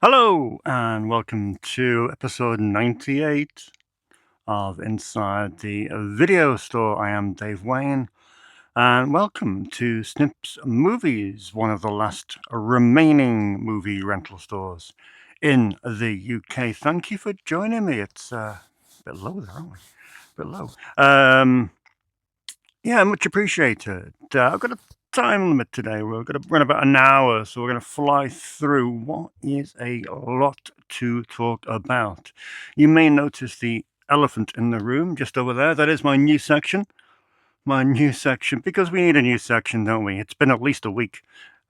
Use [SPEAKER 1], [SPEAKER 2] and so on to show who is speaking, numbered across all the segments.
[SPEAKER 1] Hello, and welcome to episode 98 of Inside the Video Store. I am Dave Wain, and welcome to Snips Movies, one of the last remaining movie rental stores in the UK. Thank you for joining me. It's a bit low there, aren't we? A bit low. Yeah, much appreciated. I've got a time limit today. We're going to run about an hour, so we're going to fly through what is a lot to talk about. You may notice the elephant in the room just over there. That is my new section. My new section, because we need a new section, don't we? It's been at least a week.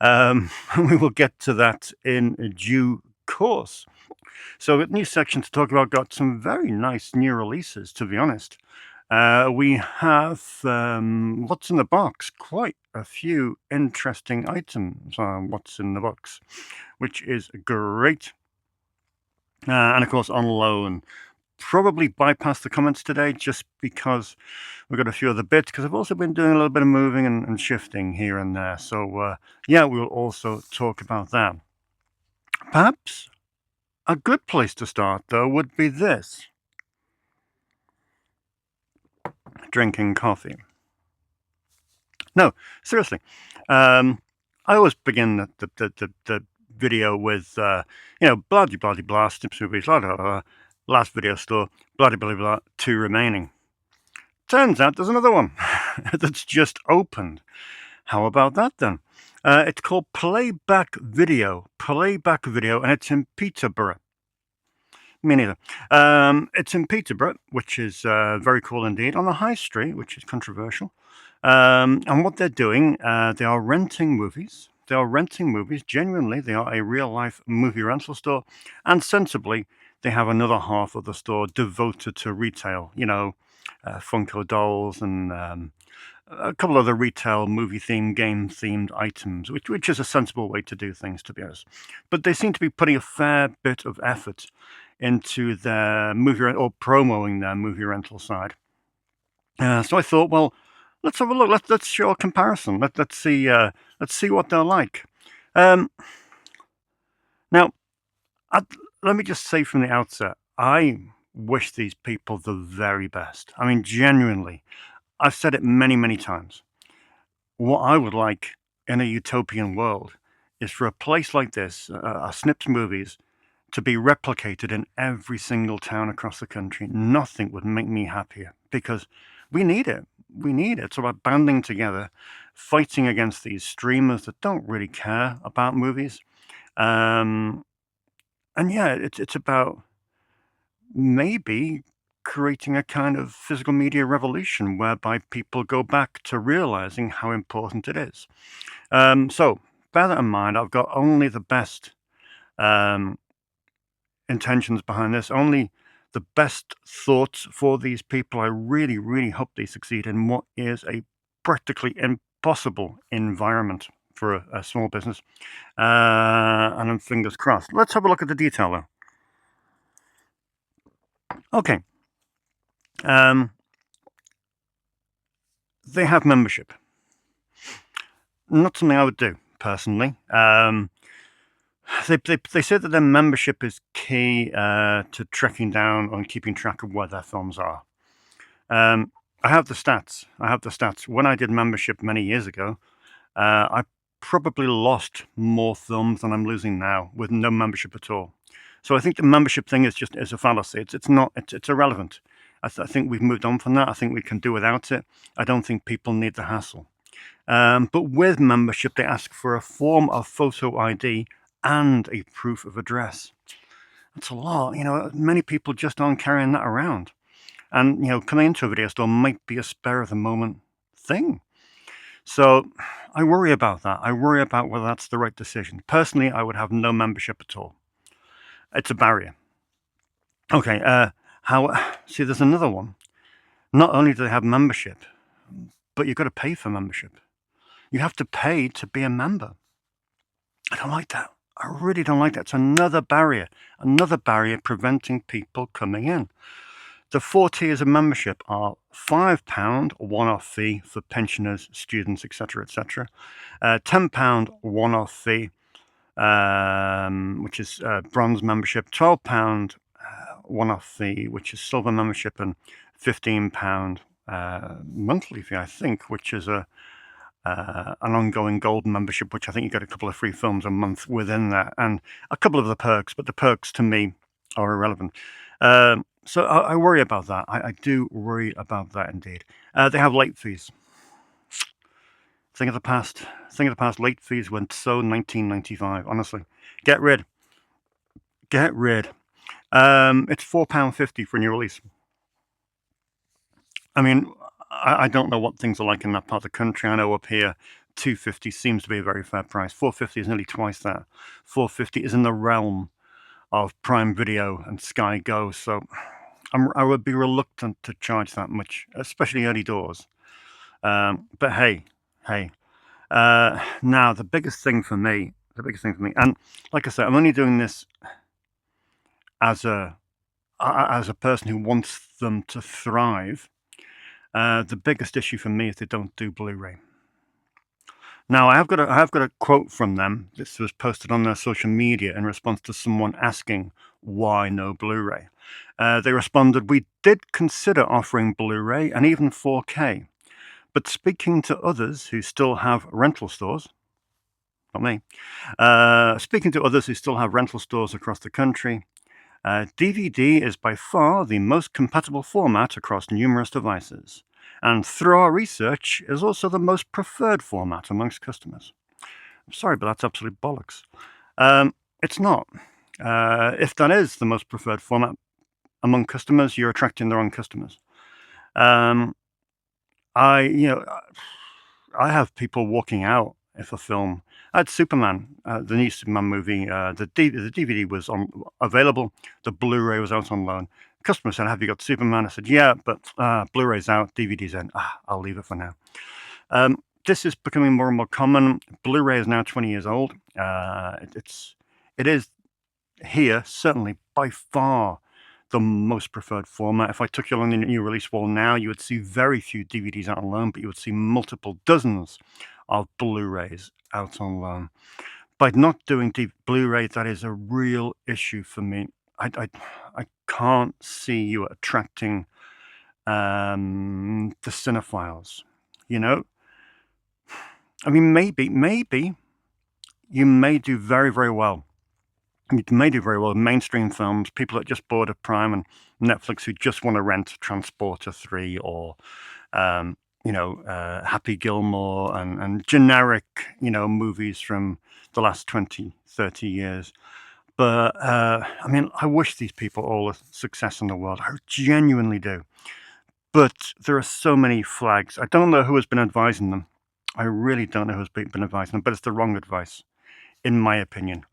[SPEAKER 1] We will get to that in due course. So, a new section to talk about. Got some very nice new releases, to be honest. We have what's in the box, quite a few interesting items on what's in the box, which is great. And of course, on loan. Probably bypass the comments today just because we've got a few other bits, because I've also been doing a little bit of moving and shifting here and there. So, yeah, we'll also talk about that. Perhaps a good place to start, though, would be this. Drinking coffee. No, seriously. I always begin the video with, blah, blah, blah, blah, Snips Movies, blah, blah, blah, last video store, blah, blah, blah, blah, 2 remaining. Turns out there's another one that's just opened. How about that, then? It's called Playback Video, and it's in Peterborough. Me neither. It's in Peterborough, which is very cool indeed, on the high street, which is controversial. And what they're doing, they are renting movies. Genuinely, they are a real-life movie rental store. And sensibly, they have another half of the store devoted to retail. Funko dolls and a couple other retail movie-themed, game-themed items, which is a sensible way to do things, to be honest. But they seem to be putting a fair bit of effort into their movie or promoting their movie rental side. So I thought, well, let's have a look. Let's show a comparison. Let's see what they're like. Now, let me just say from the outset, I wish these people the very best. I mean, genuinely, I've said it many, many times. What I would like in a utopian world is for a place like this, a Snips Movies, to be replicated in every single town across the country. Nothing would make me happier, because we need it. It's about banding together, fighting against these streamers that don't really care about movies. And yeah, it's about maybe creating a kind of physical media revolution whereby people go back to realizing how important it is. So bear that in mind. I've got only the best intentions behind this, only the best thoughts for these people. I really, really hope they succeed in what is a practically impossible environment for a small business. And I'm fingers crossed. Let's have a look at the detail, though. Okay. They have membership. Not something I would do, personally. They said that their membership is key to tracking down and keeping track of where their films are. I have the stats. When I did membership many years ago, I probably lost more films than I'm losing now with no membership at all. So I think the membership thing is a fallacy. It's irrelevant. I think we've moved on from that. I think we can do without it. I don't think people need the hassle. But with membership, they ask for a form of photo ID and a proof of address. That's a lot. Many people just aren't carrying that around. And, coming into a video store might be a spur of the moment thing. So I worry about that. I worry about whether that's the right decision. Personally, I would have no membership at all. It's a barrier. Okay, see, there's another one. Not only do they have membership, but you've got to pay for membership. You have to pay to be a member. I don't like that. I really don't like that. It's another barrier preventing people coming in. The 4 tiers of membership are £5 one-off fee for pensioners, students, etc., etc. £10 one-off fee, which is bronze membership. £12 one-off fee, which is silver membership, and £15 monthly fee, I think, which is an ongoing gold membership, which I think you get a couple of free films a month within that, and a couple of the perks, but the perks to me are irrelevant. So I worry about that. I do worry about that indeed. They have late fees. Think of the past. Think of the past. Late fees went so 1995. Honestly, get rid. Get rid. It's £4.50 for a new release. I mean, I don't know what things are like in that part of the country. I know up here, £2.50 seems to be a very fair price. £4.50 is nearly twice that. £4.50 is in the realm of Prime Video and Sky Go. So I would be reluctant to charge that much, especially early doors. But hey. Now the biggest thing for me, and like I said, I'm only doing this as a person who wants them to thrive. The biggest issue for me is they don't do Blu-ray. Now I have got a quote from them. This was posted on their social media in response to someone asking why no Blu-ray. They responded, "We did consider offering Blu-ray and even 4K. But speaking to others who still have rental stores," not me, speaking to others who still have rental stores across the country, DVD is by far the most compatible format across numerous devices, and through our research is also the most preferred format amongst customers. I'm sorry, but that's absolute bollocks. It's not. If that is the most preferred format among customers, you're attracting the wrong customers. I have people walking out if a film. I had Superman, the new Superman movie. The DVD was available. The Blu-ray was out on loan. Customer said, "Have you got Superman?" I said, "Yeah, but Blu-ray's out, DVD's in." I'll leave it for now. This is becoming more and more common. Blu-ray is now 20 years old. It is here certainly by far the most preferred format. If I took you along the new release wall now, you would see very few DVDs out on loan, but you would see multiple dozens of Blu-rays out on loan. By not doing Blu-ray, that is a real issue for me. I can't see you attracting the cinephiles. You know, I mean, maybe you may do very, very well. You may do very well with mainstream films, people that just bored of Prime and Netflix who just want to rent Transporter 3 or, Happy Gilmore and generic, movies from the last 20, 30 years. But, I mean, I wish these people all the success in the world. I genuinely do. But there are so many flags. I don't know who has been advising them. I really don't know who's been advising them, but it's the wrong advice, in my opinion.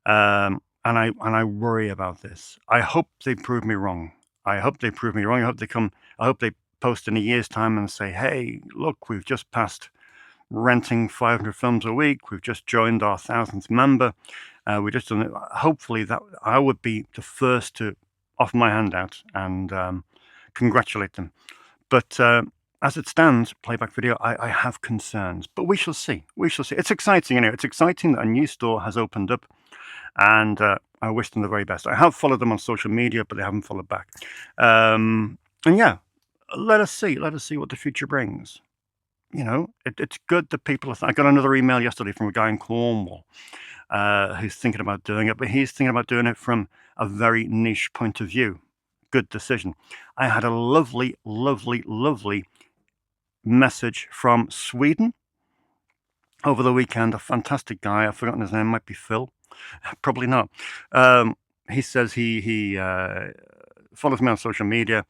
[SPEAKER 1] And I worry about this. I hope they prove me wrong. I hope they post in a year's time and say, "Hey, look, we've just passed renting 500 films a week. We've just joined our 1,000th member. We just done it." Hopefully that I would be the first to offer my hand out and congratulate them. But as it stands, Playback Video, I have concerns. But we shall see. It's exciting anyway. It's exciting that a new store has opened up. And I wish them the very best. I have followed them on social media, but they haven't followed back. And yeah, let us see what the future brings. It's good that people I got another email yesterday from a guy in Cornwall who's thinking about doing it, but he's thinking about doing it from a very niche point of view. Good decision. I had a lovely, lovely, lovely message from Sweden over the weekend. A fantastic guy. I've forgotten his name. Might be Phil. Probably not. He says he follows me on social media.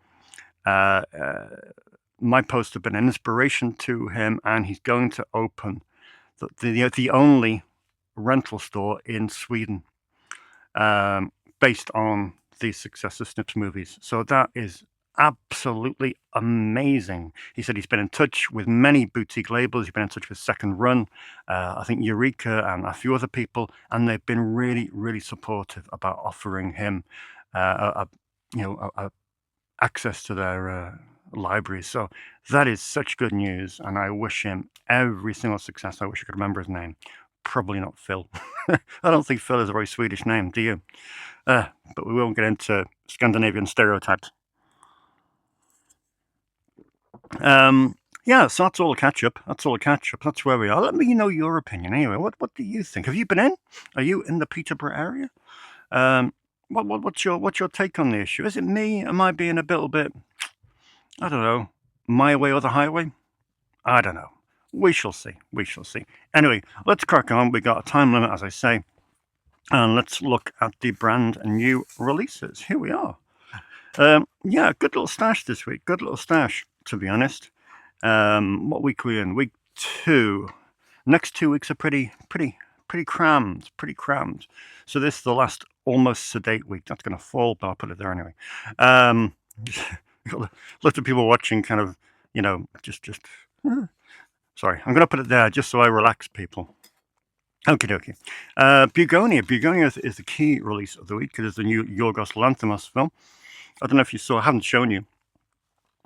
[SPEAKER 1] My posts have been an inspiration to him, and he's going to open the only rental store in Sweden based on the success of Snips Movies. So that is absolutely amazing. He said he's been in touch with many boutique labels. He's been in touch with Second Run, I think Eureka, and a few other people, and they've been really, really supportive about offering him a access to their library. So that is such good news, and I wish him every single success. I wish I could remember his name. Probably not Phil. I don't think Phil is a very Swedish name, do you? But we won't get into Scandinavian stereotypes. Yeah, so that's all a catch up. That's where we are. Let me know your opinion anyway. What do you think? Have you been in? Are you in the Peterborough area? What's your take on the issue? Is it me? Am I being a little bit, I don't know, my way or the highway? I don't know. We shall see. Anyway, let's crack on. We got a time limit, as I say, and let's look at the brand new releases. Here we are. Yeah, good little stash this week. Good little stash, to be honest. What week are we in? Week 2. Next 2 weeks are pretty crammed. So this is the last almost sedate week. That's going to fall, but I'll put it there anyway. Lots of people watching, kind of, just. Sorry, I'm going to put it there just so I relax people. Okie dokie. Bugonia is the key release of the week. It is the new Yorgos Lanthimos film. I don't know if you saw, I haven't shown you.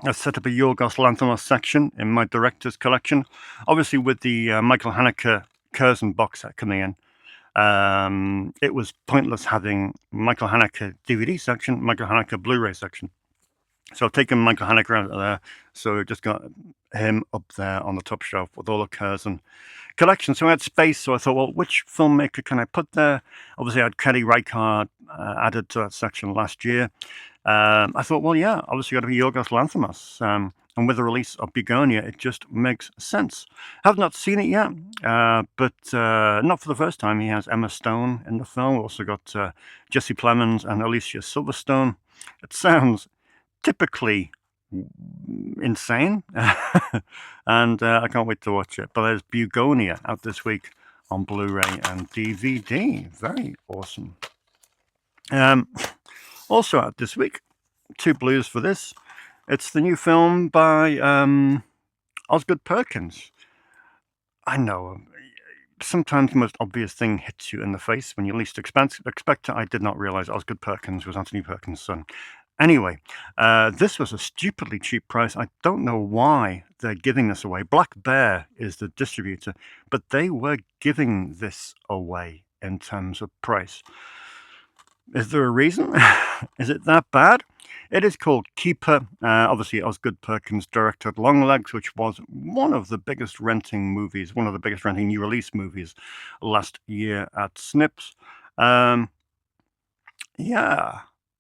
[SPEAKER 1] I've set up a Yorgos Lanthimos section in my director's collection. Obviously, with the Michael Haneke Curzon box set coming in, it was pointless having Michael Haneke DVD section, Michael Haneke Blu-ray section. So I've taken Michael Haneke out of there. So we've just got him up there on the top shelf with all the Curzon collection. So I had space. So I thought, well, which filmmaker can I put there? Obviously, I had Kelly Reichardt added to that section last year. I thought, well, yeah, obviously got to be Yorgos Lanthimos. And with the release of Bugonia, it just makes sense. Have not seen it yet, but not for the first time. He has Emma Stone in the film. Also got Jesse Plemons and Alicia Silverstone. It sounds typically insane, and I can't wait to watch it. But there's Bugonia out this week on Blu-ray and DVD. Very awesome. Also out this week, 2 blues for this. It's the new film by Osgood Perkins. I know, sometimes the most obvious thing hits you in the face when you least expect it. I did not realize Osgood Perkins was Anthony Perkins' son. Anyway, this was a stupidly cheap price. I don't know why they're giving this away. Black Bear is the distributor, but they were giving this away in terms of price. Is there a reason? Is it that bad? It is called Keeper. Obviously, Osgood Perkins directed Longlegs, which was one of the biggest renting new release movies last year at Snips. Yeah,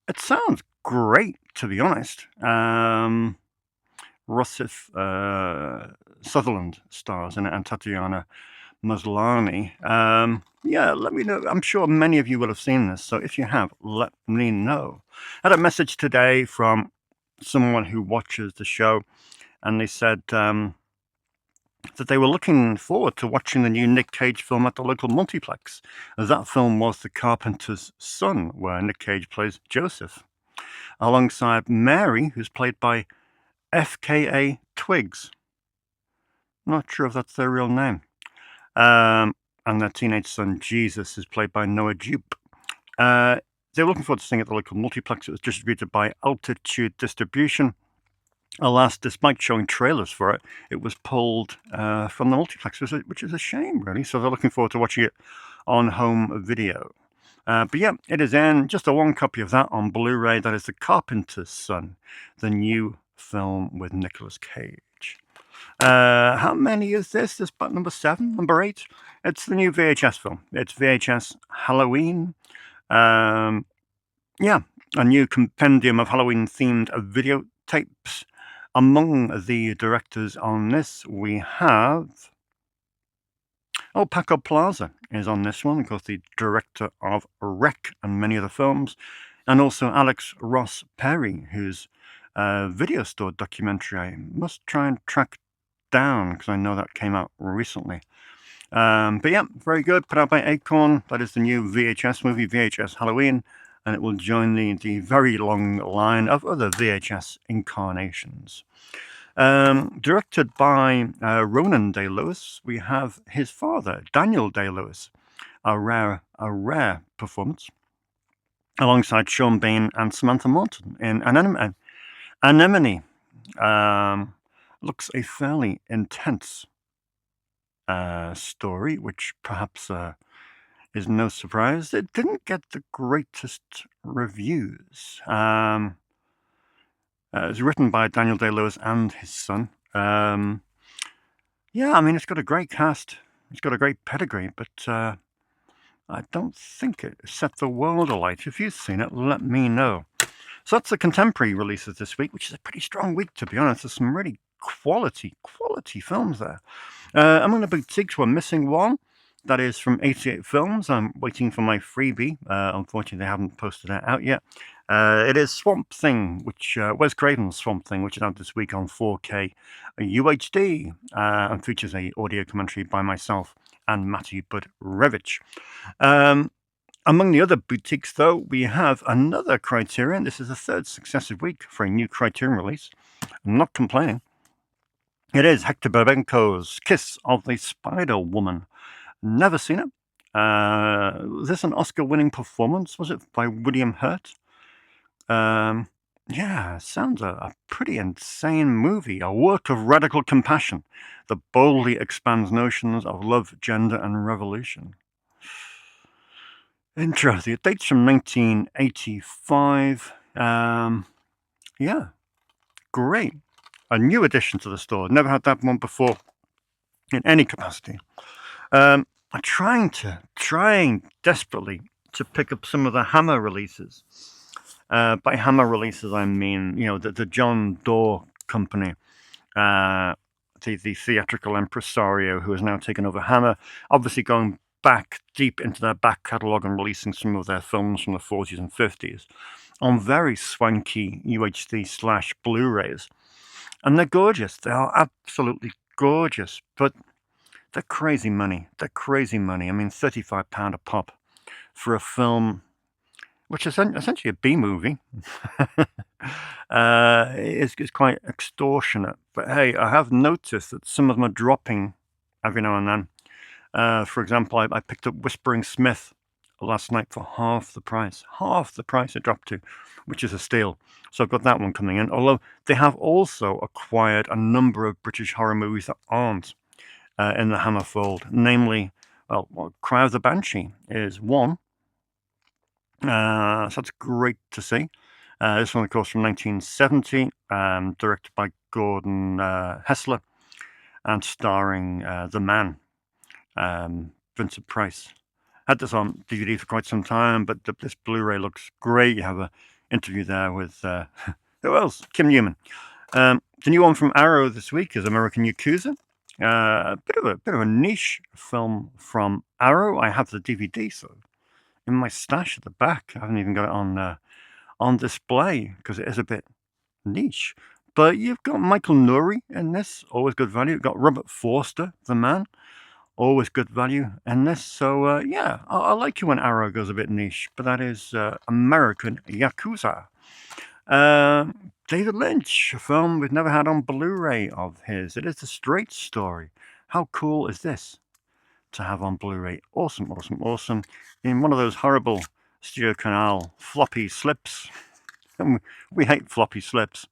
[SPEAKER 1] it sounds great, to be honest. Rossif Sutherland stars in it, and Tatiana Maslany. Yeah, let me know. I'm sure many of you will have seen this, so if you have, let me know. I had a message today from someone who watches the show, and they said that they were looking forward to watching the new Nick Cage film at the local multiplex. That film was The Carpenter's Son, where Nick Cage plays Joseph, alongside Mary, who's played by FKA Twigs. Not sure if that's their real name. And their teenage son, Jesus, is played by Noah Jupe. They were looking forward to seeing it at the local multiplex. It was distributed by Altitude Distribution. Alas, despite showing trailers for it, it was pulled from the multiplex, which is a shame, really. So they're looking forward to watching it on home video. But yeah, it is in. Just a 1 copy of that on Blu-ray. That is The Carpenter's Son, the new film with Nicolas Cage. How many is this? This part number 7, number 8. It's the new VHS film. It's VHS Halloween. Yeah, a new compendium of Halloween-themed videotapes. Among the directors on this, we have... Oh, Paco Plaza is on this one, of course, the director of Wreck and many other films. And also Alex Ross Perry, whose video store documentary I must try and track down, because I know that came out recently. But yeah, very good. Put out by Acorn. That is the new VHS movie, VHS Halloween, and it will join the very long line of other VHS incarnations. Directed by Ronan Day-Lewis, we have his father, Daniel Day-Lewis, a rare performance, alongside Sean Bean and Samantha Morton in an Anemone looks a fairly intense story, which perhaps is no surprise. It didn't get the greatest reviews. It was written by Daniel Day-Lewis and his son. Yeah, I mean, it's got a great cast. It's got a great pedigree, but I don't think it set the world alight. If you've seen it, let me know. So that's the contemporary releases this week, which is a pretty strong week, to be honest. There's some really quality films there. Among the boutiques, we're missing one. That is from 88 Films. I'm waiting for my freebie. Unfortunately, they haven't posted that out yet. It is Swamp Thing, which Wes Craven's Swamp Thing, which is out this week on 4K UHD, and features a audio commentary by myself and Matty Budrewicz. Among the other boutiques, though, we have another Criterion. This is the third successive week for a new Criterion release. I'm not complaining. It is Hector Babenco's Kiss of the Spider Woman. Never seen it. Was this an Oscar-winning performance? Was it by William Hurt? Yeah, sounds a pretty insane movie. A work of radical compassion that boldly expands notions of love, gender, and revolution. Interesting. It dates from 1985. Yeah, great. A new addition to the store. Never had that one before in any capacity. I'm trying desperately to pick up some of the Hammer releases. By Hammer releases, I mean, the John Doerr company, the theatrical impresario who has now taken over Hammer, obviously going back deep into their back catalogue and releasing some of their films from the 40s and 50s on very swanky UHD / Blu-rays. And they're gorgeous. They are absolutely gorgeous. But they're crazy money. I mean, £35 a pop for a film, which is essentially a B movie, is quite extortionate. But hey, I have noticed that some of them are dropping every now and then. For example, I picked up Whispering Smith last night for half the price. Half the price it dropped to, which is a steal. So I've got that one coming in. Although they have also acquired a number of British horror movies that aren't in the Hammer fold. Namely, Cry of the Banshee is one. So that's great to see. This one, of course, from 1970, directed by Gordon Hessler, and starring The Man, Vincent Price. Had this on DVD for quite some time, but this Blu-ray looks great. You have an interview there with who else? Kim Newman. The new one from Arrow this week is American Yakuza. A bit of a niche film from Arrow. I have the DVD, so in my stash at the back. I haven't even got it on display because it is a bit niche. But you've got Michael Nouri in this, always good value. You've got Robert Forster, The Man, always good value in this. So yeah, I like it when Arrow goes a bit niche, but that is American Yakuza. David Lynch, a film we've never had on Blu-ray of his. It is The Straight Story. How cool is this to have on Blu-ray? Awesome. In one of those horrible Studio Canal floppy slips. We hate floppy slips.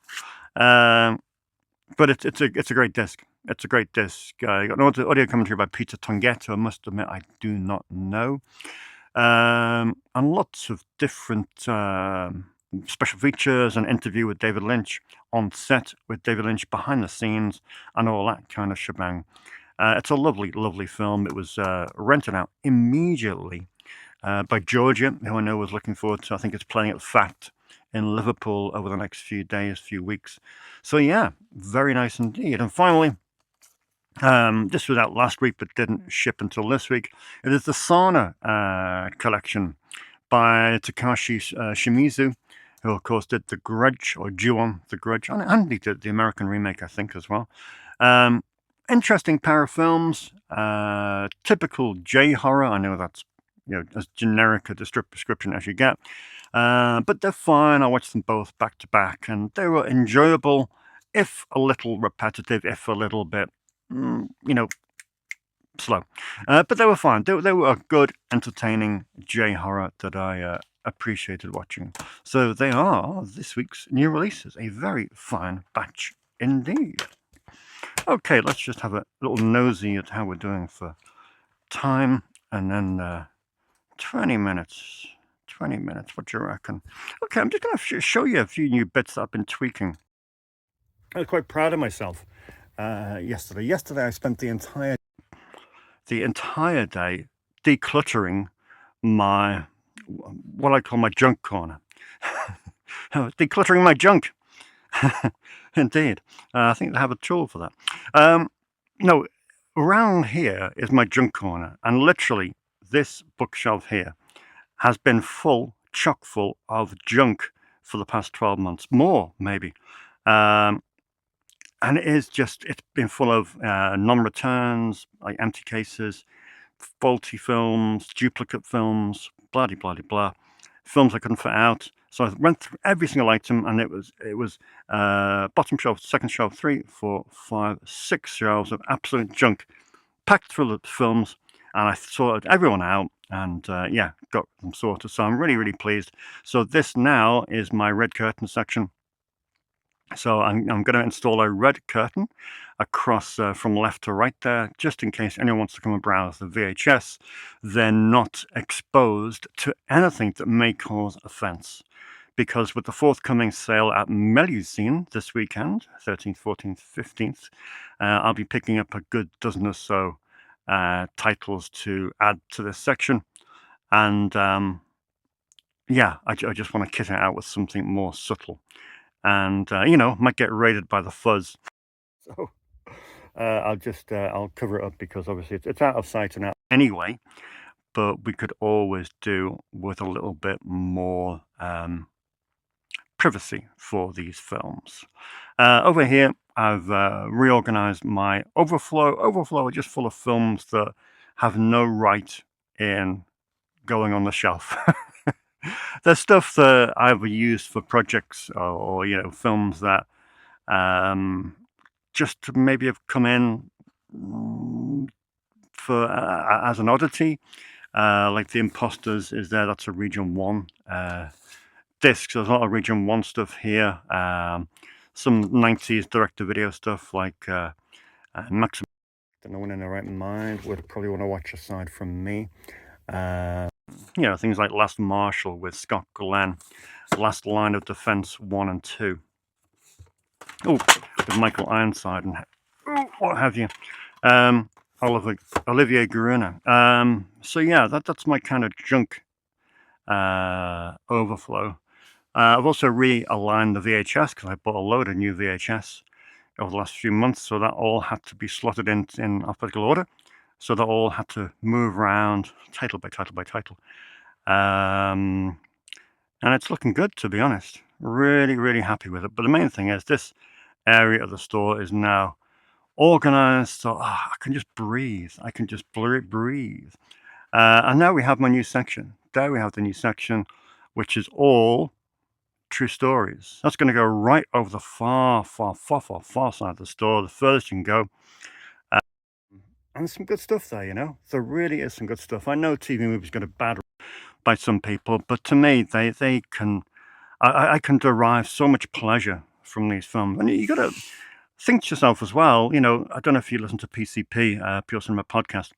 [SPEAKER 1] But it's a great disc. It's a great disc. You got an audio commentary by Peter Tonghetto. I must admit, I do not know. And lots of different special features, an interview with David Lynch on set with David Lynch behind the scenes and all that kind of shebang. It's a lovely film. It was rented out immediately by Georgia, who I know was looking forward to. I think it's playing at Fact in Liverpool over the next few weeks. So yeah, very nice indeed. And finally, this was out last week but didn't ship until this week. It is the Sauna collection by Takashi Shimizu, who of course did The Grudge, or Ju-on The Grudge, and he did the American remake, I think, as well. Interesting pair of films. Typical J-horror. I know that's as generic a description as you get. But they're fine. I watched them both back to back, and they were enjoyable, if a little repetitive, if a little bit, slow. But they were fine. They were a good, entertaining J-horror that I appreciated watching. So they are this week's new releases, a very fine batch indeed. Okay, let's just have a little nosy at how we're doing for time, and then 20 minutes. 20 minutes, what do you reckon? Okay, I'm just going to show you a few new bits that I've been tweaking. I was quite proud of myself yesterday. Yesterday I spent the entire day decluttering my, what I call my junk corner. Decluttering my junk. Indeed. I think they have a tool for that. No, around here is my junk corner, and literally this bookshelf here has been full, chock full of junk for the past 12 months, more maybe. And it's been full of non-returns, like empty cases, faulty films, duplicate films, blah, blah, blah, blah, films I couldn't fit out. So I went through every single item, and it was bottom shelf, second shelf, 3, 4, 5, 6 shelves of absolute junk, packed full of films, and I sorted everyone out, and yeah, got them sorted. So I'm really, really pleased. So this now is my red curtain section. So I'm going to install a red curtain across from left to right there, just in case anyone wants to come and browse the VHS. They're not exposed to anything that may cause offense. Because with the forthcoming sale at Melusine this weekend, 13th, 14th, 15th, I'll be picking up a good dozen or so titles to add to this section. And yeah, I just want to kit it out with something more subtle. And, might get raided by the fuzz. So I'll cover it up, because obviously it's out of sight and out anyway, but we could always do with a little bit more privacy for these films. Over here, I've reorganized my overflow. Overflow are just full of films that have no right in going on the shelf. There's stuff that I've used for projects, or films that just maybe have come in for as an oddity, like The Imposters is there. That's a Region 1 disc. So there's a lot of Region 1 stuff here. Some 90s direct-to-video stuff like Maximum. No one in their right mind would probably want to watch aside from me. Things like Last Marshal with Scott Glenn, Last Line of Defense 1 and 2. Oh, with Michael Ironside and what have you. Olivier Garuna. So yeah, that's my kind of junk overflow. I've also realigned the VHS, because I bought a load of new VHS over the last few months, so that all had to be slotted in alphabetical order. So they all had to move around title by title by title. And it's looking good, to be honest. Really, really happy with it. But the main thing is this area of the store is now organized, so I can just breathe. I can just breathe. And now we have my new section. There we have the new section, which is all true stories. That's going to go right over the far side of the store, the furthest you can go. And there's some good stuff there, There really is some good stuff. I know TV movies get a bad by some people, but to me, they can. I can derive so much pleasure from these films, and you got to think to yourself as well. I don't know if you listen to PCP, Pure Cinema Podcast,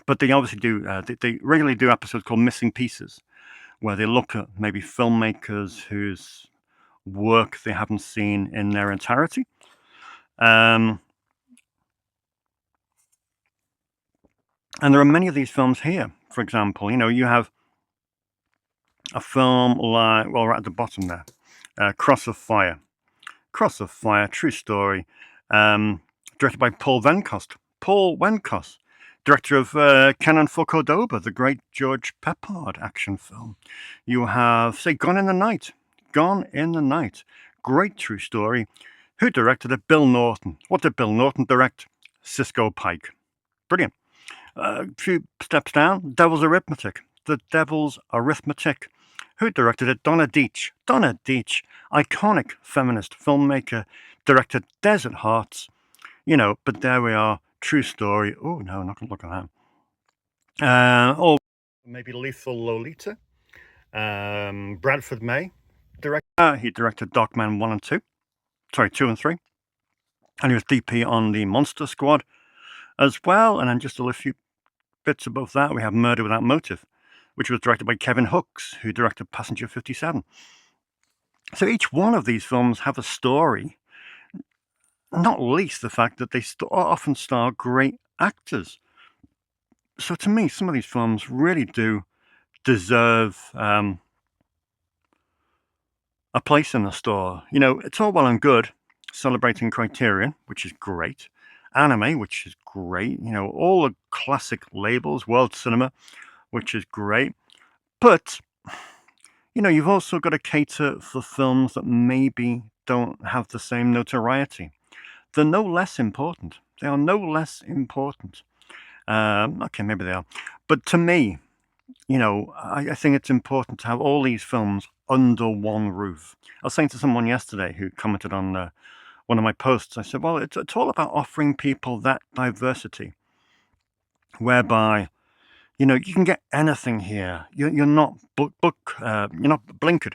[SPEAKER 1] but they obviously do. They regularly do episodes called Missing Pieces, where they look at maybe filmmakers whose work they haven't seen in their entirety. And there are many of these films here. For example, you have a film like, well, right at the bottom there, Cross of Fire. Cross of Fire, true story, directed by Paul Venkost. Paul Venkost, director of Cannon for Cordoba, the great George Peppard action film. You have, say, Gone in the Night. Gone in the Night. Great true story. Who directed it? Bill Norton. What did Bill Norton direct? Cisco Pike. Brilliant. A few steps down, Devil's Arithmetic. The Devil's Arithmetic. Who directed it? Donna Deitch. Donna Deitch, iconic feminist filmmaker, directed Desert Hearts. But there we are. True story. Oh, no, I'm not going to look at that. Or maybe Lethal Lolita. Bradford May he directed Darkman 1 and 2. Sorry, 2 and 3. And he was DP on the Monster Squad as well. And then just a few bits above that, we have Murder Without Motive, which was directed by Kevin Hooks, who directed Passenger 57. So each one of these films have a story, not least the fact that they often star great actors. So to me, some of these films really do deserve a place in the store. You know, it's all well and good celebrating Criterion, which is great, Anime, which is great, you know, all the classic labels, World Cinema, which is great. But, you know, you've also got to cater for films that maybe don't have the same notoriety. They're no less important. They are no less important. Okay, maybe they are. But to me, you know, I think it's important to have all these films under one roof. I was saying to someone yesterday who commented on one of my posts, I said, well, it's all about offering people that diversity, whereby, you know, you can get anything here. You're not you're not blinkered.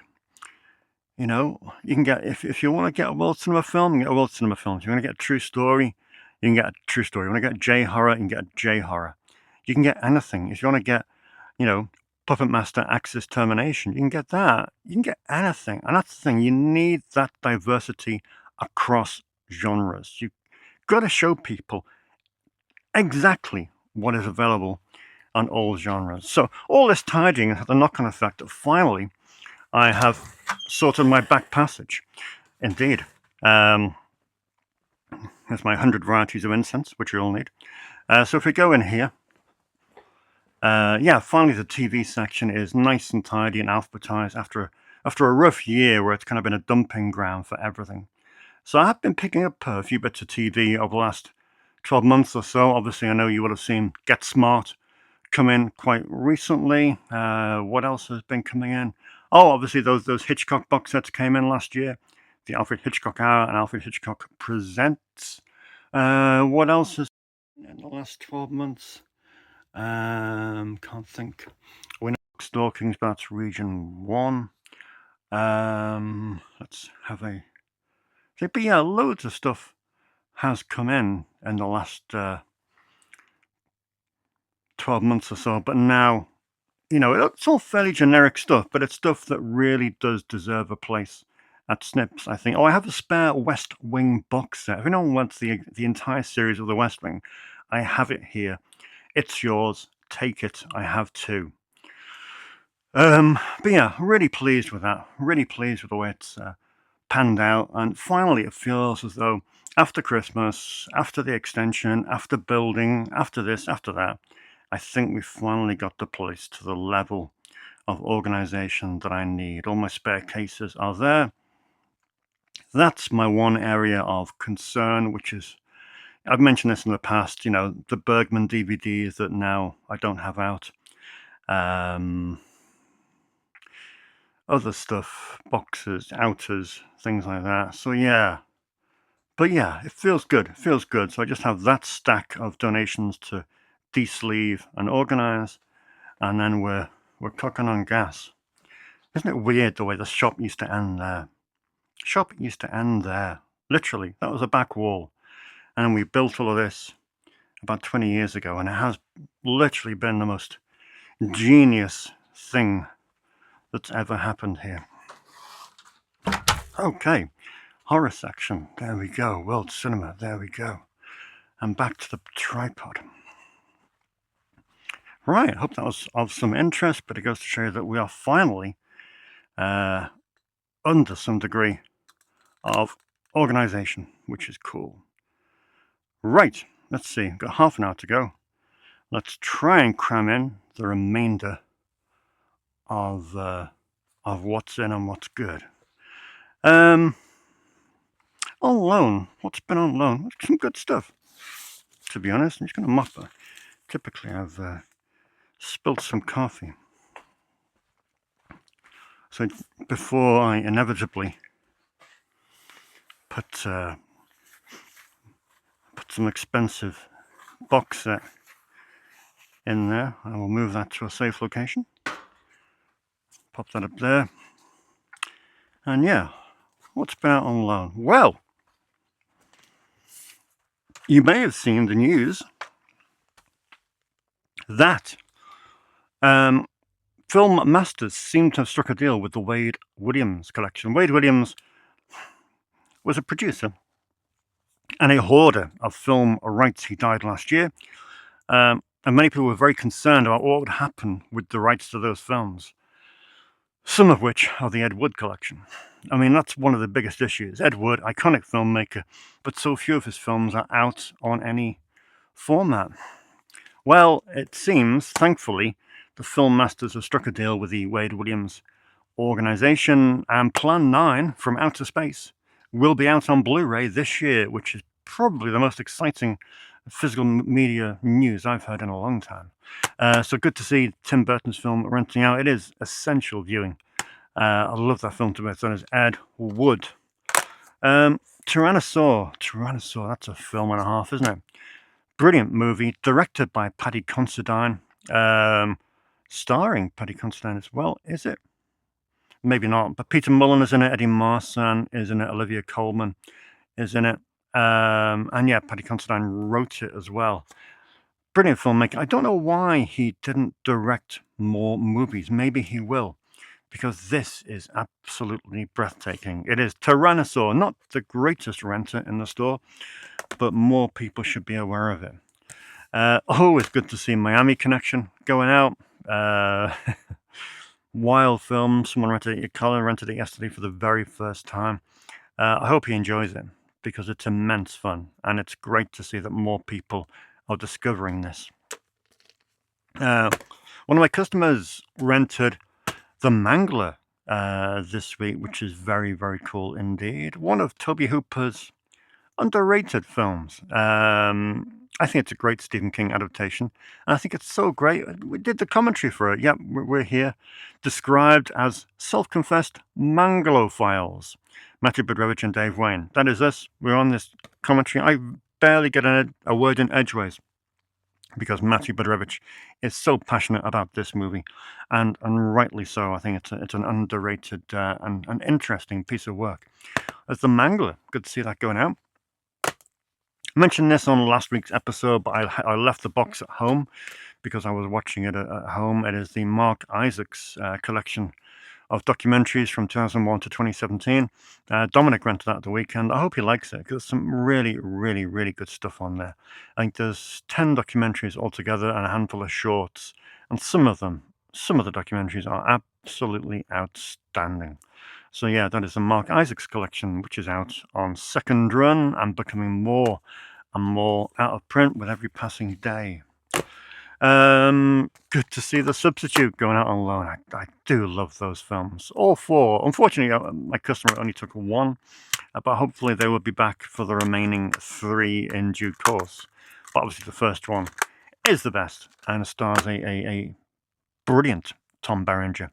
[SPEAKER 1] You know, you can get, if you want to get a world cinema film, you can get a world cinema film. If you want to get a true story, you can get a true story. You want to get a J-horror, you can get a J-horror. You can get anything. If you want to get, you know, Puppet Master Axis Termination, you can get that. You can get anything. And that's the thing, you need that diversity across genres. You've got to show people exactly what is available on all genres. So all this tidying has the knock-on effect that finally I have sorted my back passage. Indeed. There's my 100 varieties of incense, which we all need. So if we go in here, yeah, finally the TV section is nice and tidy and alphabetized after a rough year where it's kind of been a dumping ground for everything. So I have been picking up a few bits of TV over the last 12 months or so. Obviously, I know you would have seen Get Smart come in quite recently. What else has been coming in? Oh, obviously those Hitchcock box sets came in last year. The Alfred Hitchcock Hour and Alfred Hitchcock Presents. What else has in the last 12 months? Can't think. We know Stalking's, but that's region 1. Let's have a... But yeah, loads of stuff has come in the last 12 months or so, but now, you know, it's all fairly generic stuff, but it's stuff that really does deserve a place at Snips, I think. Oh, I have a spare West Wing box set. If anyone wants the entire series of the West Wing, I have it here. It's yours. Take it. I have two. But yeah, really pleased with that. Really pleased with the way it's panned out. And finally, it feels as though after Christmas, after the extension, after building, after this, after that, I think we finally got the place to the level of organization that I need. All my spare cases are there. That's my one area of concern, which is, I've mentioned this in the past, you know, the Bergman DVDs that now I don't have out. Other stuff, boxes, outers, things like that. So yeah. But yeah, it feels good. It feels good. So I just have that stack of donations to de-sleeve and organize, and then we're cooking on gas. Isn't it weird the way the shop used to end there? Shop used to end there. Literally, that was a back wall. And we built all of this about 20 years ago, and it has literally been the most genius thing that's ever happened here. Okay, horror section. There we go. World cinema. There we go. And back to the tripod. Right, I hope that was of some interest, but it goes to show you that we are finally under some degree of organization, which is cool. Right, let's see. We've got half an hour to go. Let's try and cram in the remainder of what's in and what's good. On loan. What's been on loan? Some good stuff, to be honest. I'm just going to mop it. Typically, I've spilled some coffee. So before I inevitably put some expensive box set in there, I will move that to a safe location. pop that up there. And yeah, what's been out on loan? Well, you may have seen the news that Film Masters seem to have struck a deal with the Wade Williams collection. Wade Williams was a producer and a hoarder of film rights. He died last year. And many people were very concerned about what would happen with the rights to those films, some of which are the Ed Wood collection. I mean, that's one of the biggest issues. Ed Wood, iconic filmmaker, but so few of his films are out on any format. Well, it seems, thankfully, the Film Masters have struck a deal with the Wade Williams organization, and Plan 9 from Outer Space will be out on Blu-ray this year, which is probably the most exciting physical media news I've heard in a long time. So good to see Tim Burton's film renting out. It is essential viewing. I love that film to bits. That is Ed Wood. Tyrannosaur, that's a film and a half, isn't it? Brilliant movie, directed by Paddy Considine, starring Paddy Considine as well, is it? Maybe not, but Peter Mullen is in it, Eddie Marsan is in it, Olivia Colman is in it, and yeah, Paddy Considine wrote it as well. Brilliant filmmaker. I don't know why he didn't direct more movies. Maybe he will, because this is absolutely breathtaking. It is Tyrannosaur, not the greatest renter in the store, but more people should be aware of it. Always good to see Miami Connection going out. Wild film. Someone rented it. Colin rented it yesterday for the very first time. I hope he enjoys it, because it's immense fun, and it's great to see that more people are discovering this. One of my customers rented The Mangler this week, which is very, very cool indeed. One of Toby Hooper's underrated films. I think it's a great Stephen King adaptation, and I think it's so great. We did the commentary for it. Yep, we're here, described as self-confessed Mangalophiles. Matty Budrewicz and Dave Wain. That is us. We're on this commentary. I barely get a word in edgeways, because Matty Budrewicz is so passionate about this movie, and rightly so. I think it's an underrated and an interesting piece of work. As The Mangler, good to see that going out. I mentioned this on last week's episode, but I left the box at home because I was watching it at home. It is the Mark Isaacs collection of documentaries from 2001 to 2017. Dominic rented that at the weekend. I hope he likes it, because there's some really, really, really good stuff on there. I think there's 10 documentaries altogether and a handful of shorts, and some of the documentaries are absolutely outstanding. So yeah, that is the Mark Isaacs collection, which is out on second run and becoming more and more out of print with every passing day. Good to see The Substitute going out on loan. I do love those films. All four. Unfortunately, my customer only took one, but hopefully they will be back for the remaining 3 in due course. But obviously the first one is the best, and it stars a brilliant Tom Berenger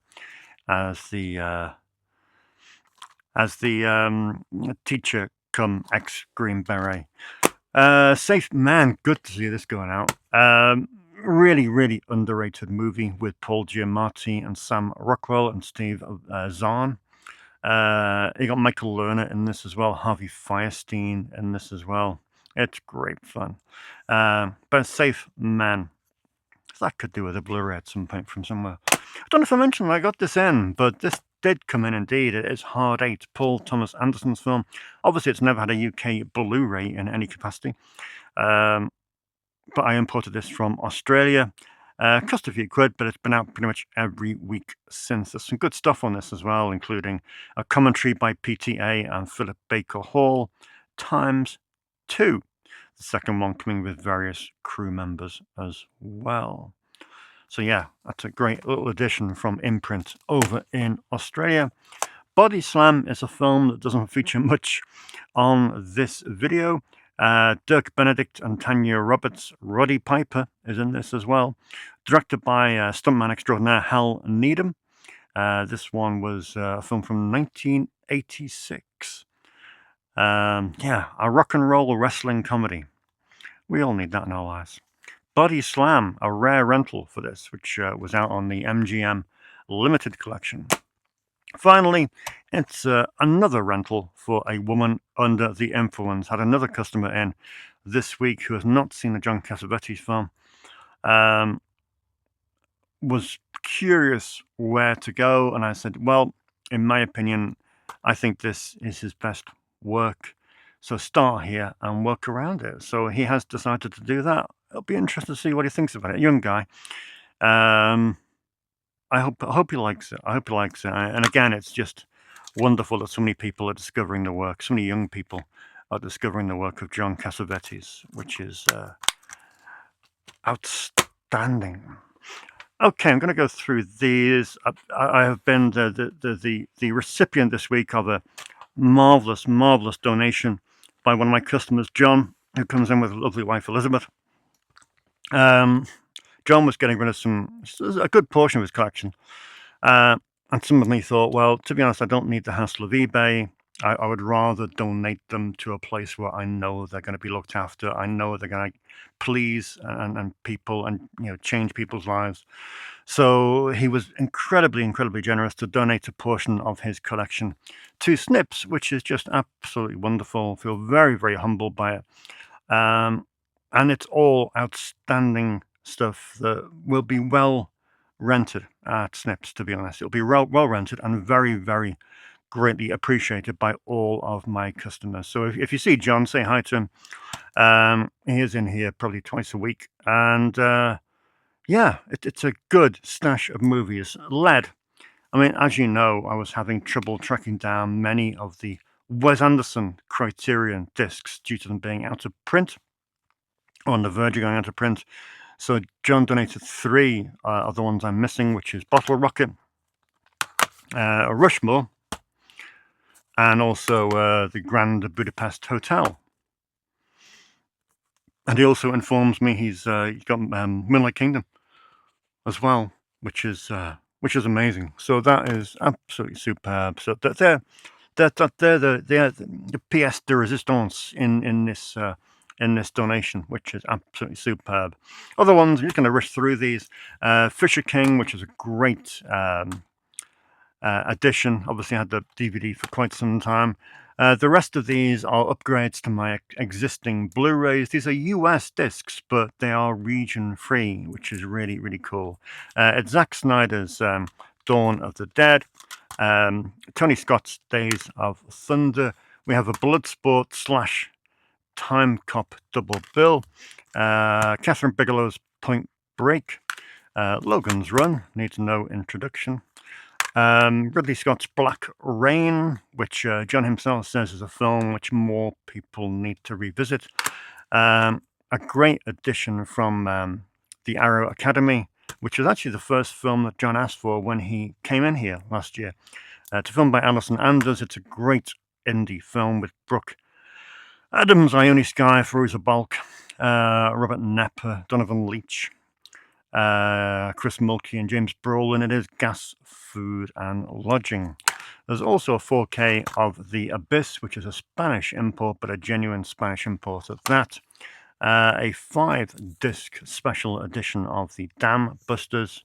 [SPEAKER 1] as the teacher come ex-Green Beret. Safe Man, good to see this going out. Really, really underrated movie with Paul Giamatti and Sam Rockwell and Steve Zahn. You got Michael Lerner in this as well, Harvey Fierstein in this as well. It's great fun. But Safe Man, that could do with a Blu-ray at some point from somewhere. I don't know if I mentioned I got this in, but this did come in indeed. It is Hard 8, Paul Thomas Anderson's film. Obviously, it's never had a UK Blu-ray in any capacity. But I imported this from Australia. Cost a few quid, but it's been out pretty much every week since. There's some good stuff on this as well, including a commentary by PTA and Philip Baker Hall, ×2. The second one coming with various crew members as well. So yeah, that's a great little addition from Imprint over in Australia. Body Slam is a film that doesn't feature much on this video. Dirk Benedict and Tanya Roberts. Roddy Piper is in this as well. Directed by stuntman extraordinaire Hal Needham. This one was a film from 1986. Yeah, a rock and roll wrestling comedy. We all need that in our lives. Body Slam, a rare rental for this, which was out on the MGM Limited Collection. Finally, it's another rental for a woman under the influence. Had another customer in this week who has not seen the John Cassavetes film. Was curious where to go, and I said, well, in my opinion, I think this is his best work. So start here and work around it. So he has decided to do that. It'll be interesting to see what he thinks about it. Young guy. I hope he likes it. I hope he likes it. And again, it's just wonderful that so many people are discovering the work. So many young people are discovering the work of John Cassavetes, which is outstanding. Okay, I'm going to go through these. I have been the recipient this week of a marvelous donation by one of my customers, John, who comes in with a lovely wife, Elizabeth. John was getting rid of a good portion of his collection. And some of me thought, well, to be honest, I don't need the hassle of eBay. I would rather donate them to a place where I know they're going to be looked after. I know they're going to please and people and change people's lives. So he was incredibly generous to donate a portion of his collection to Snips, which is just absolutely wonderful. I feel very humbled by it. And it's all outstanding stuff that will be well rented at Snips, to be honest. It'll be well rented and very greatly appreciated by all of my customers. So if you see John, say hi to him. He is in here probably twice a week. And yeah, it's a good stash of movies. Lead. I mean, as you know, I was having trouble tracking down many of the Wes Anderson Criterion discs due to them being out of print, or on the verge of going out of print. So John donated 3 of the ones I'm missing, which is Bottle Rocket, Rushmore, and also the Grand Budapest Hotel. And he also informs me he's got Moonlight Kingdom as well, which is amazing. So that is absolutely superb. So they're the pièce de résistance in this donation, which is absolutely superb. Other ones, I'm just going to rush through these. Fisher King, which is a great edition. Obviously, I had the DVD for quite some time. The rest of these are upgrades to my existing Blu-rays. These are US discs, but they are region-free, which is really cool. It's Zack Snyder's Dawn of the Dead, Tony Scott's Days of Thunder. We have a Bloodsport / Time Cop double bill. Catherine Bigelow's Point Break. Logan's Run, needs no introduction. Ridley Scott's Black Rain, which John himself says is a film which more people need to revisit. A great addition from the Arrow Academy, which was actually the first film that John asked for when he came in here last year. It's a film by Alison Anders. It's a great indie film with Brooke Adams, Ione Skye, Fairuza Balk, Robert Knapp, Donovan Leitch, Chris Mulkey and James Brolin. It is Gas, Food and Lodging. There's also a 4K of The Abyss, which is a Spanish import, but a genuine Spanish import at that. A 5-disc special edition of the Dam Busters.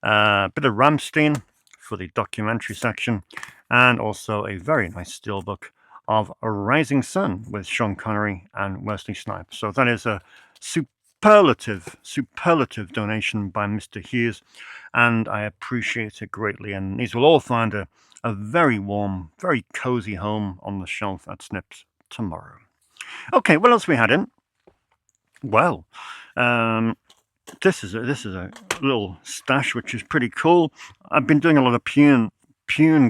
[SPEAKER 1] A bit of Rammstein for the documentary section. And also a very nice steelbook of A Rising Sun with Sean Connery and Wesley Snipes. So that is a superlative donation by Mr. Hughes, and I appreciate it greatly. And these will all find a very warm, very cozy home on the shelf at Snips tomorrow. Okay, what else we had in? Well, this is a little stash which is pretty cool. I've been doing a lot of Pune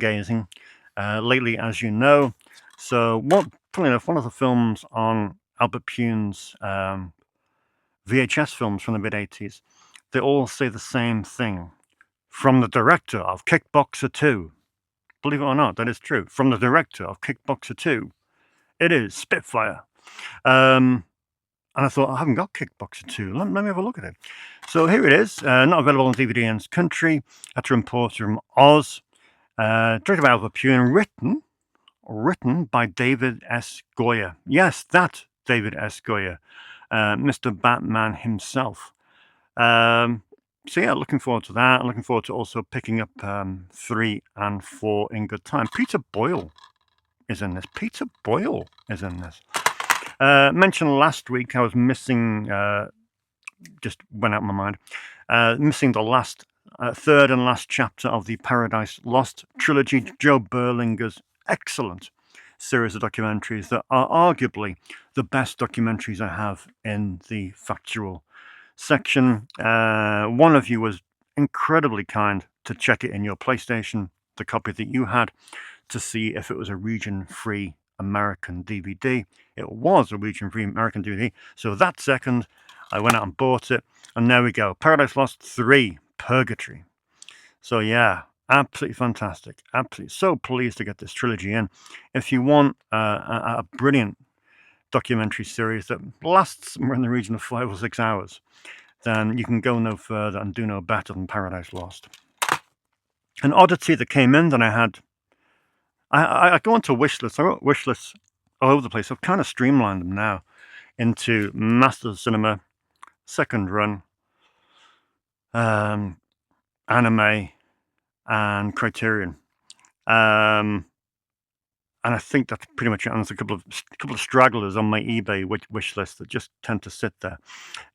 [SPEAKER 1] gazing lately, as you know. So, funny enough, one of the films on Albert Pune's VHS films from the mid-80s, they all say the same thing. From the director of Kickboxer 2. Believe it or not, that is true. From the director of Kickboxer 2. It is Spitfire. And I thought, I haven't got Kickboxer 2. Let me have a look at it. So here it is. Not available on DVD in this country. Had to import from Oz. Directed by Albert Pune. Written by David S. Goyer. Yes, that David S. Goyer. Mr. Batman himself. So yeah, looking forward to that. Looking forward to also picking up 3 and 4 in good time. Peter Boyle is in this. Peter Boyle is in this. Mentioned last week I was missing, just went out of my mind, missing the last, third and last chapter of the Paradise Lost trilogy, Joe Berlinger's excellent series of documentaries that are arguably the best documentaries I have in the factual section. One of you was incredibly kind to check it in your PlayStation, the copy that you had, to see if it was a region-free American DVD. It was a region-free American DVD. So that second, I went out and bought it, and there we go. Paradise Lost 3, Purgatory. So yeah, absolutely fantastic. Absolutely so pleased to get this trilogy in. If you want a brilliant documentary series that lasts somewhere in the region of 5 or 6 hours, then you can go no further and do no better than Paradise Lost. An oddity that came in that I had, I go onto wish lists. I wrote wish lists all over the place. I've kind of streamlined them now into Masters of Cinema, Second Run, Anime, and Criterion. And I think that's pretty much it. And there's a couple of stragglers on my eBay wish list that just tend to sit there.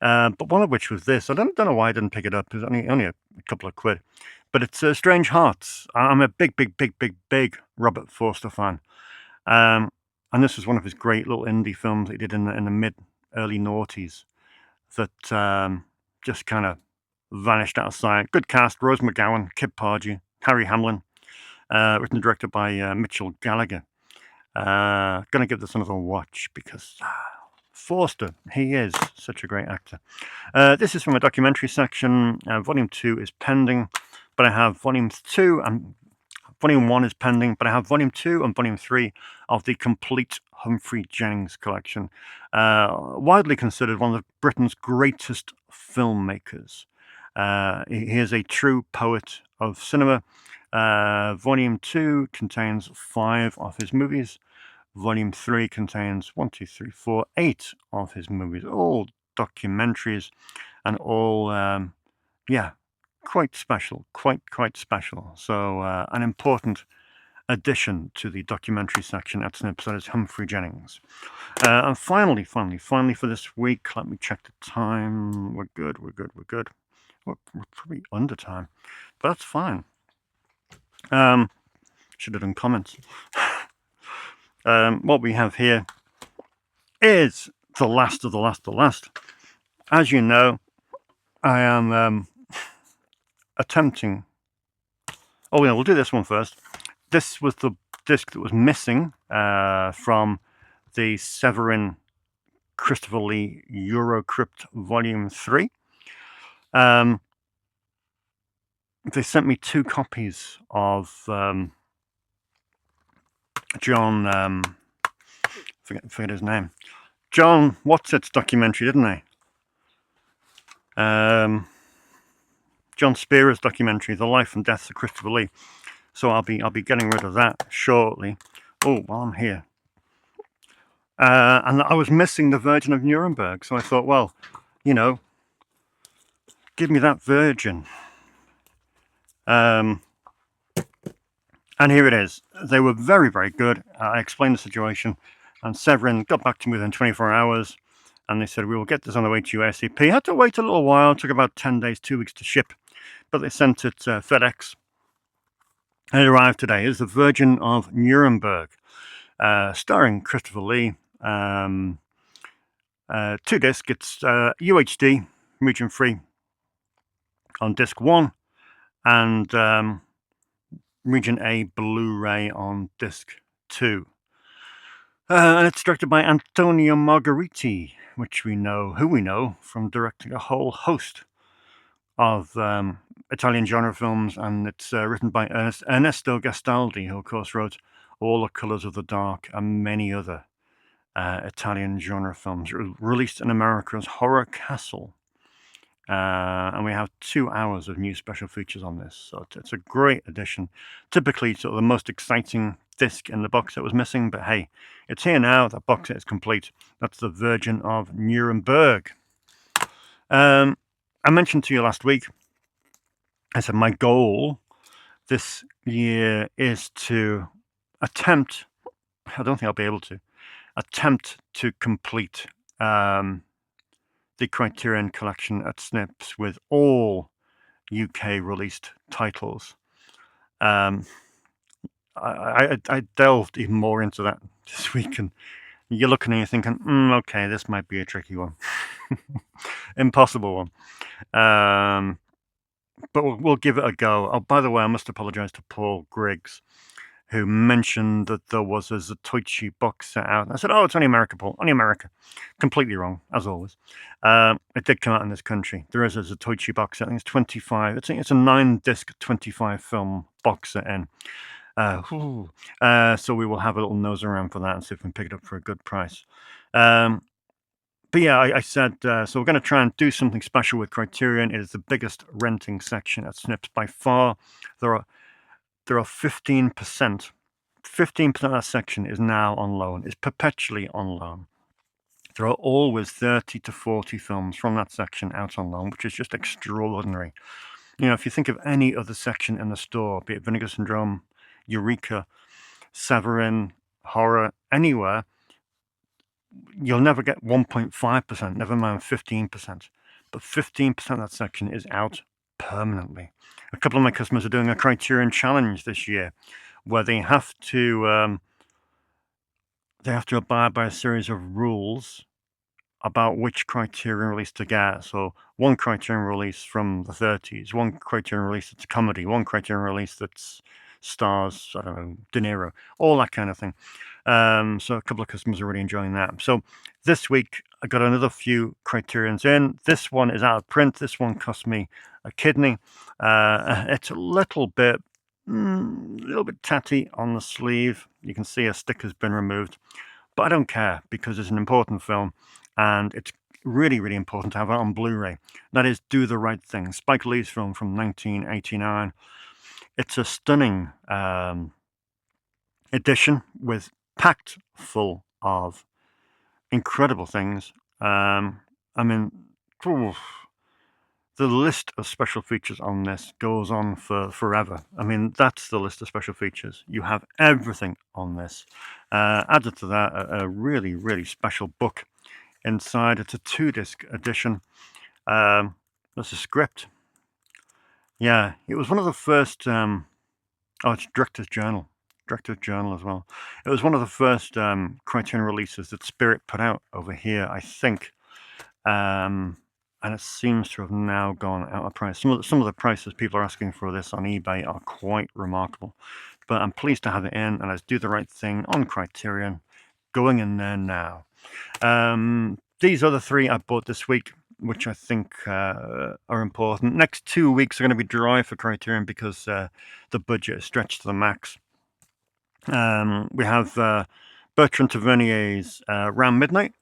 [SPEAKER 1] But one of which was this. I don't know why I didn't pick it up. It was only a couple of quid. But it's Strange Hearts. I'm a big Robert Forster fan. And this was one of his great little indie films that he did in the early noughties that just kind of vanished out of sight. Good cast: Rose McGowan, Kip Pardew, Harry Hamlin. Written and directed by Mitchell Gallagher. Gonna give this another watch because Forster, he is such a great actor. This is from a documentary section. Volume 2 is pending, but I have Volume 2 and Volume 1 is pending, but I have Volume 2 and Volume 3 of the complete Humphrey Jennings collection. Widely considered one of Britain's greatest filmmakers. He is a true poet of cinema. Volume 2 contains 5 of his movies. Volume 3 contains 8 of his movies. All documentaries and all, quite special. Quite special. So, an important addition to the documentary section at Snips, that is Humphrey Jennings. And finally for this week, let me check the time. We're good. We're probably under time, but that's fine. Should have done comments. What we have here is the last of the last. As you know, I am attempting. Oh yeah, we'll do this one first. This was the disc that was missing from the Severin Christopher Lee Eurocrypt Volume 3. They sent me 2 copies of John, forget his name, John What's-It's documentary, didn't they? John Spearer's documentary, The Life and Death of Christopher Lee. So I'll be getting rid of that shortly. Oh, while I'm here. And I was missing the Virgin of Nuremberg, so I thought, well, give me that Virgin. And here it is. They were very good. I explained the situation, and Severin got back to me within 24 hours, and they said, we will get this on the way to you ASAP. Had to wait a little while. It took about 10 days, 2 weeks to ship, but they sent it FedEx, and it arrived today. It's The Virgin of Nuremberg, starring Christopher Lee. 2 disc. It's UHD, region free, on disc 1, and Region A Blu-ray on disc 2. And it's directed by Antonio Margheriti, who we know from directing a whole host of Italian genre films, and it's written by Ernesto Gastaldi, who of course wrote All the Colors of the Dark and many other Italian genre films. It was released in America as Horror Castle. And we have 2 hours of new special features on this, so it's a great addition. Typically sort of the most exciting disc in the box that was missing, but hey, it's here now. That box set is complete. That's The Virgin of Nuremberg. I mentioned to you last week I said my goal this year is to attempt, I don't think I'll be able to, attempt to complete the Criterion collection at Snips with all UK released titles. I delved even more into that this week, and you're looking and you're thinking, okay, this might be a tricky one. Impossible one. But we'll give it a go. Oh, by the way, I must apologize to Paul Griggs, who mentioned that there was a Zatoichi box set out. I said, oh, it's only America, Paul. Only America. Completely wrong, as always. It did come out in this country. There is a Zatoichi box set. I think it's 25. It's a 9-disc, 25-film box set in. So we will have a little nose around for that and see if we can pick it up for a good price. But yeah, I said, so we're going to try and do something special with Criterion. It is the biggest renting section at Snips by far. There are 15%. 15% of that section is now on loan, is perpetually on loan. There are always 30 to 40 films from that section out on loan, which is just extraordinary. You know, if you think of any other section in the store, be it Vinegar Syndrome, Eureka, Severin, Horror, anywhere, you'll never get 1.5%, never mind 15%. But 15% of that section is out permanently. A couple of my customers are doing a Criterion challenge this year, where they have to abide by a series of rules about which Criterion release to get. So one Criterion release from the 30s, one Criterion release that's a comedy, one Criterion release that's stars, I don't know, De Niro, all that kind of thing. So a couple of customers are really enjoying that. So this week I got another few Criterions in. This one is out of print. This one cost me a kidney. It's a little bit tatty on the sleeve. You can see a sticker's been removed, but I don't care because it's an important film, and it's really, really important to have it on Blu-ray. That is Do the Right Thing, Spike Lee's film from 1989. It's a stunning edition with packed full of incredible things. I mean, the list of special features on this goes on for forever. I mean, that's the list of special features. You have everything on this. Added to that, a really, really special book inside. It's a 2-disc edition. There's a script. Yeah, it was one of the first... it's Director's Journal. Director's Journal as well. It was one of the first Criterion releases that Spirit put out over here, I think. And it seems to have now gone out of price. Some of the prices people are asking for this on eBay are quite remarkable. But I'm pleased to have it in, and let's Do the Right Thing on Criterion. Going in there now. These other 3 I bought this week, which I think are important. Next 2 weeks are going to be dry for Criterion because the budget is stretched to the max. We have Bertrand Tavernier's Round Midnight.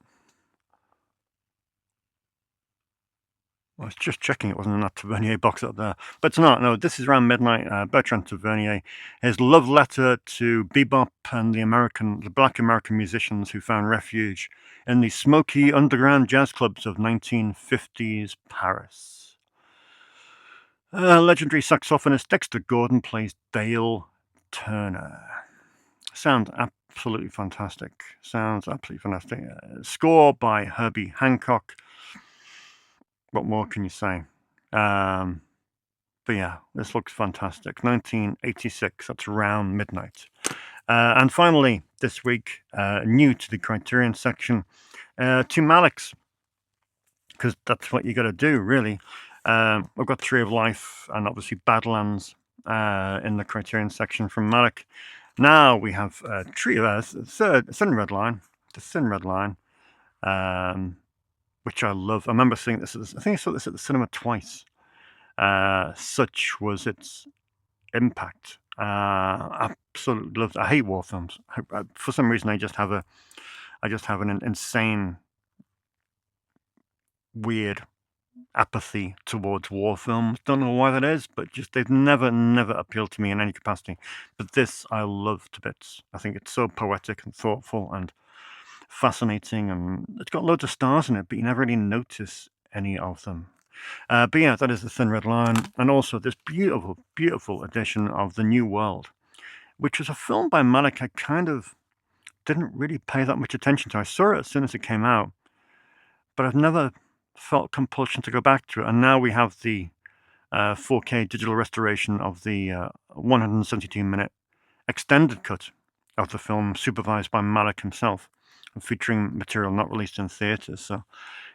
[SPEAKER 1] I was just checking it wasn't in that Tavernier box up there. But it's not. No, this is Round Midnight. Bertrand Tavernier. His love letter to bebop and the black American musicians who found refuge in the smoky underground jazz clubs of 1950s Paris. Legendary saxophonist Dexter Gordon plays Dale Turner. Sounds absolutely fantastic. Score by Herbie Hancock. What more can you say? But yeah, this looks fantastic. 1986, that's Round Midnight. And finally, this week, new to the Criterion section, 2 Maliks, because that's what you got to do, really. I've got Tree of Life and obviously Badlands in the Criterion section from Malik. Now we have Thin Red Line, The Thin Red Line, which I love. I remember seeing this. I think I saw this at the cinema twice. Such was its impact. Absolutely loved it. I hate war films. For some reason, I just have an insane, weird apathy towards war films. Don't know why that is, but just they've never appealed to me in any capacity. But this I love to bits. I think it's so poetic and thoughtful and fascinating, and it's got loads of stars in it, but you never really notice any of them. But yeah, that is The Thin Red Line, and also this beautiful, beautiful edition of The New World, which was a film by Malick I kind of didn't really pay that much attention to. I saw it as soon as it came out, but I've never felt compulsion to go back to it. And now we have the 4K digital restoration of the 172-minute extended cut of the film, supervised by Malick himself, featuring material not released in theatres. So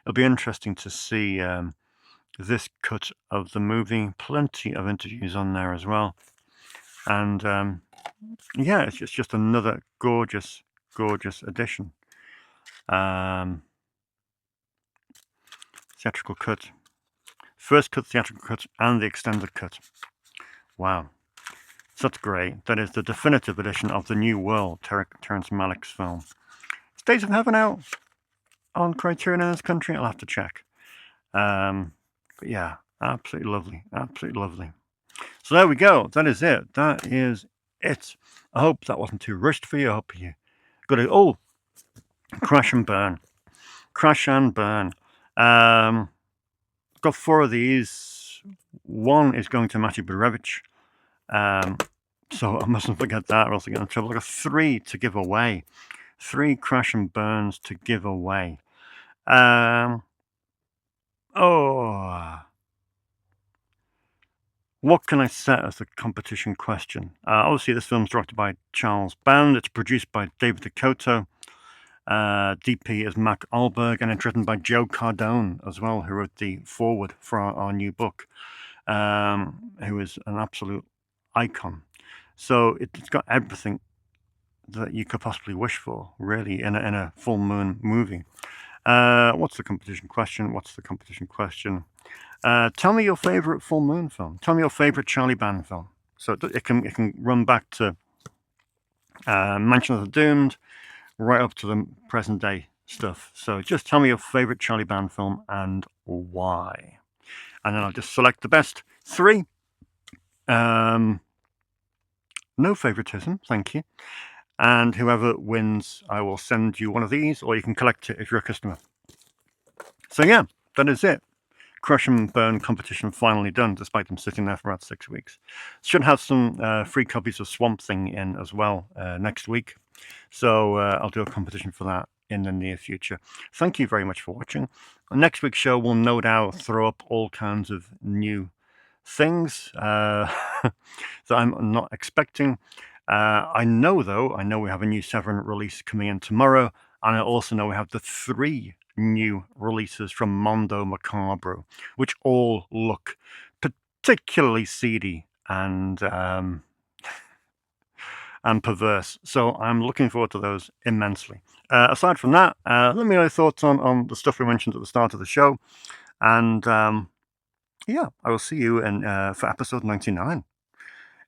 [SPEAKER 1] it'll be interesting to see this cut of the movie. Plenty of interviews on there as well. And yeah, it's just another gorgeous, gorgeous edition. Theatrical cut. First cut, theatrical cut, and the extended cut. Wow. So that's great. That is the definitive edition of The New World, Terrence Malick's film. Is Days of Heaven out on Criterion in this country? I'll have to check. But yeah, absolutely lovely. Absolutely lovely. So there we go. That is it. That is it. I hope that wasn't too rushed for you. I hope you got it. Oh, crash and burn. Crash and burn. Got 4 of these. One is going to Matty Budrewicz. So I mustn't forget that or else I get in trouble. I got 3 to give away. 3 crash and burns to give away. What can I set as the competition question? Obviously, this film's directed by Charles Band. It's produced by David DeCoto. DP is Mac Alberg, and it's written by Joe Cardone as well, who wrote the foreword for our new book, who is an absolute icon. So it's got everything that you could possibly wish for, really, in a full moon movie. What's the competition question? Tell me your favorite full moon film. Tell me your favorite Charlie Band film. So it can run back to Mansion of the Doomed, right up to the present day stuff. So just tell me your favorite Charlie Band film and why. And then I'll just select the best 3. No favoritism, thank you. And whoever wins, I will send you one of these, or you can collect it if you're a customer. So yeah, that is it. Crush and Burn competition finally done, despite them sitting there for about 6 weeks. Should have some free copies of Swamp Thing in as well next week. So I'll do a competition for that in the near future. Thank you very much for watching. Next week's show will no doubt throw up all kinds of new things that I'm not expecting. I know we have a new Severin release coming in tomorrow, and I also know we have the 3 new releases from Mondo Macabro, which all look particularly seedy and perverse. So I'm looking forward to those immensely. Aside from that, let me know your thoughts on the stuff we mentioned at the start of the show. And yeah, I will see you for episode 99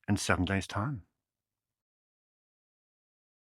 [SPEAKER 1] in 7 days' time.